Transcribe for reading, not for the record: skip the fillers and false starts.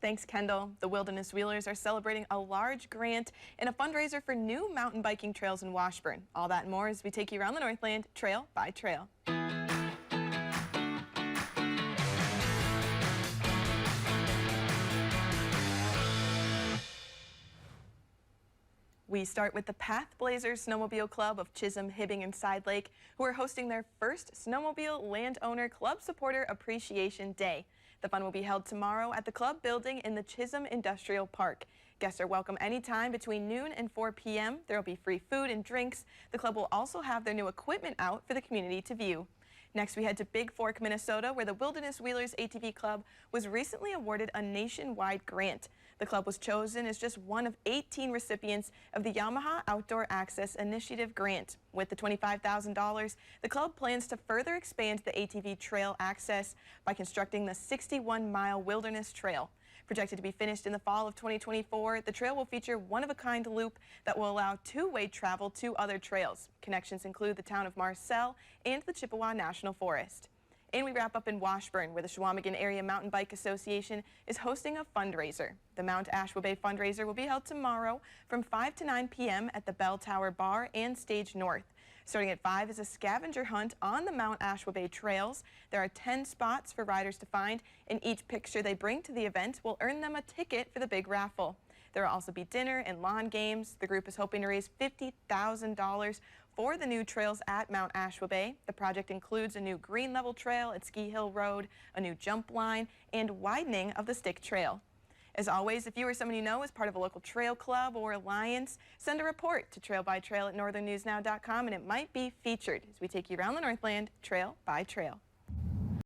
Thanks, Kendall. The Wilderness Wheelers are celebrating a large grant and a fundraiser for new mountain biking trails in Washburn. All that and more as we take you around the Northland, trail by trail. We start with the Path Blazers Snowmobile Club of Chisholm, Hibbing, and Side Lake, who are hosting their first Snowmobile Landowner Club Supporter Appreciation Day. The fun will be held tomorrow at the club building in the Chisholm Industrial Park. Guests are welcome anytime between noon and 4 p.m. There will be free food and drinks. The club will also have their new equipment out for the community to view. Next, we head to Bigfork, Minnesota, where the Wilderness Wheelers ATV Club was recently awarded a nationwide grant. The club was chosen as just one of 18 recipients of the Yamaha Outdoor Access Initiative grant. With the $25,000, the club plans to further expand the ATV trail access by constructing the 61-mile Wilderness Trail. Projected to be finished in the fall of 2024, the trail will feature one-of-a-kind loop that will allow two-way travel to other trails. Connections include the town of Marcel and the Chippewa National Forest. And we wrap up in Washburn, where the Chequamegon Area Mountain Bike Association is hosting a fundraiser. The Mount Ashway fundraiser will be held tomorrow from 5 to 9 p.m. at the Bell Tower Bar and Stage North. Starting at 5 is a scavenger hunt on the Mount Ashway trails. There are 10 spots for riders to find, and each picture they bring to the event will earn them a ticket for the big raffle. There will also be dinner and lawn games. The group is hoping to raise $50,000 for the new trails at Mount Ashway. The project includes a new green level trail at Ski Hill Road, a new jump line, and widening of the stick trail. As always, if you or someone you know is part of a local trail club or alliance, send a report to trailbytrail@northernnewsnow.com and it might be featured as we take you around the Northland, trail by trail.